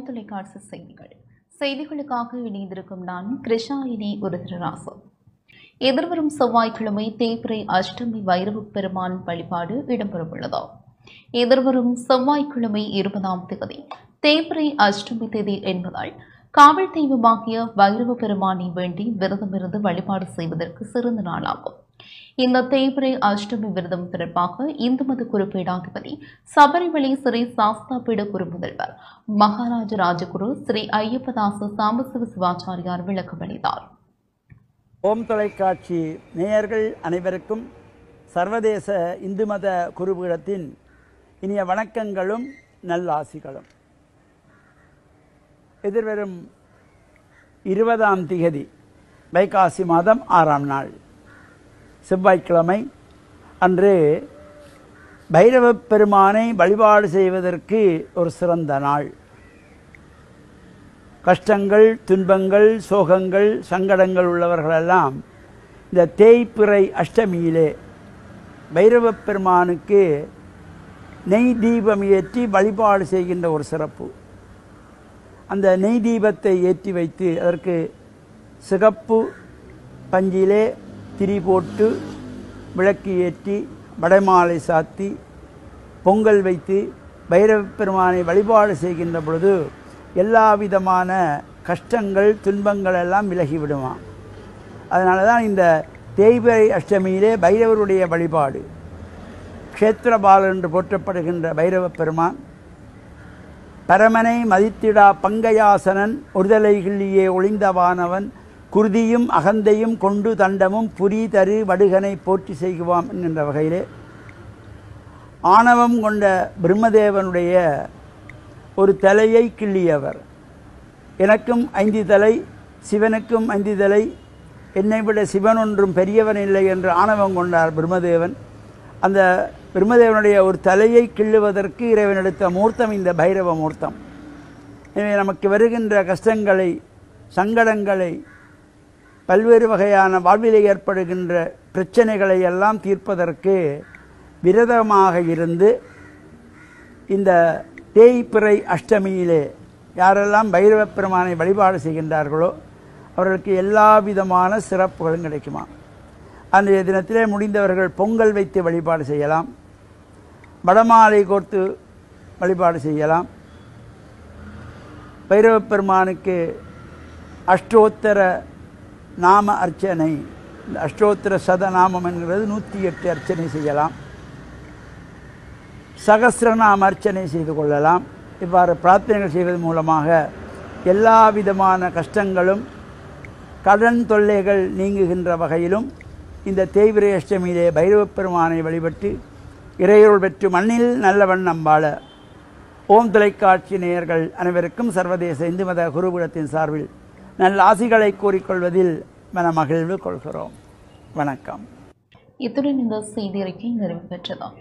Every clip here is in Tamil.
தொலைக்காட்சி செய்திகளுக்காக இணைந்திருக்கும் நான் கிருஷ்ணாயினி உருதிரராசு. எதிர்வரும் செவ்வாய்க்கிழமை தேய்பிறை அஷ்டமி வைரவ பெருமான் வழிபாடு இடம்பெறவுள்ளது. எதிர்வரும் செவ்வாய்க்கிழமை 20ஆம் தேதி தேய்பிறை அஷ்டமி தேதி என்பதால் காவல் தெய்வமாகிய வைரவ பெருமானை வேண்டி விரதமிருந்து வழிபாடு செய்வதற்கு சிறந்த நாளாகும். இந்த தேய்பிறை அஷ்டமி விரதம் தொடர்பாக இந்து மத குறிப்பீடாதிபதி சபரிமலை ஸ்ரீ சாஸ்தாபீட குருமுதல்வர் மகாராஜ ராஜகுரு ஸ்ரீ ஐயப்பதாச சாம்பசிவ சிவாச்சாரியார் விளக்கமளித்தார். ஓம் தொலைக்காட்சி நேயர்கள் அனைவருக்கும் சர்வதேச இந்து மத குருபீடத்தின் இனிய வணக்கங்களும் நல்லாசிகளும். எதிர்வரும் 20ஆம் திகதி வைகாசி மாதம் 6ஆம் நாள் செவ்வாய்க்கிழமை அன்று பைரவ பெருமானை வழிபாடு செய்வதற்கு ஒரு சிறந்த நாள். கஷ்டங்கள், துன்பங்கள், சோகங்கள், சங்கடங்கள் உள்ளவர்களெல்லாம் இந்த தேய்பிறை அஷ்டமியிலே பைரவ பெருமானுக்கு நெய் தீபம் ஏற்றி வழிபாடு செய்கின்ற ஒரு சிறப்பு. அந்த நெய் தீபத்தை ஏற்றி வைத்து அதற்கு சிகப்பு பஞ்சிலே திரி போட்டு விளக்கு ஏற்றி வடைமாலை சாத்தி பொங்கல் வைத்து பைரவ பெருமானை வழிபாடு செய்கின்ற பொழுது எல்லா விதமான கஷ்டங்கள், துன்பங்கள் எல்லாம் விலகிவிடுவான். அதனால தான் இந்த தேய்பிறை அஷ்டமியிலே பைரவருடைய வழிபாடு. க்ஷேத்திரபாலன் என்று போற்றப்படுகின்ற பைரவ பெருமான் பரமனை மதித்திடா பங்கையாசனன் ஒருதலை கிள்ளியே ஒளிந்தவானவன் குருதியும் அகந்தையும் கொண்டு தண்டமும் புரி தரு வடுகனை போற்றி செய்குவாம் என்கின்ற வகையிலே ஆணவம் கொண்ட பிரம்மதேவனுடைய ஒரு தலையை கிள்ளியவர். எனக்கும் 5 தலை, சிவனுக்கும் 5 தலை, என்னை விட சிவன் ஒன்றும் பெரியவன் இல்லை என்று ஆணவம் கொண்டார் பிரம்மதேவன். அந்த பிரம்மதேவனுடைய ஒரு தலையை கிள்ளுவதற்கு இறைவன் எடுத்த மூர்த்தம் இந்த பைரவ மூர்த்தம். எனவே நமக்கு வருகின்ற கஷ்டங்களை, சங்கடங்களை, பல்வேறு வகையான வாழ்விலே ஏற்படுகின்ற பிரச்சனைகளை எல்லாம் தீர்ப்பதற்கு விரதமாக இருந்து இந்த தேய்பிறை அஷ்டமியிலே யாரெல்லாம் பைரவ பெருமானை வழிபாடு செய்கின்றார்களோ அவர்களுக்கு எல்லா விதமான சிறப்புகளும் கிடைக்குமா. அன்றைய தினத்திலே முடிந்தவர்கள் பொங்கல் வைத்து வழிபாடு செய்யலாம், வடமாலை கோர்த்து வழிபாடு செய்யலாம். பைரவ பெருமானுக்கு அஷ்டோத்தர நாம அர்ச்சனை, இந்த அஷ்டோத்திர சதநாமம் என்கிறது 108 அர்ச்சனை செய்யலாம். சகஸ்ரநாம அர்ச்சனை செய்து கொள்ளலாம். இவ்வாறு பிரார்த்தனைகள் செய்வதன் மூலமாக எல்லா விதமான கஷ்டங்களும், கடன் தொல்லைகள் நீங்குகின்ற வகையிலும் இந்த தேய்பிறை அஷ்டமியிலே பைரவ பெருமானை வழிபட்டு இறையருள் பெற்று மண்ணில் நல்ல வண்ணம் வாழ ஓம் தொலைக்காட்சி நேயர்கள் அனைவருக்கும் சர்வதேச இந்து மத குருபீடத்தின் சார்பில் நல்ல ஆசிகளை கூறிக்கொள்வதில் மனமகிழ்வு கொள்கிறோம். வணக்கம். இத்துடன் இந்த செய்தி அறிக்கை நிறைவு பெற்றதாம்.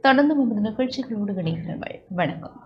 தொடர்ந்து நமது நிகழ்ச்சிகளோடு இணைந்திருங்கள். வணக்கம்.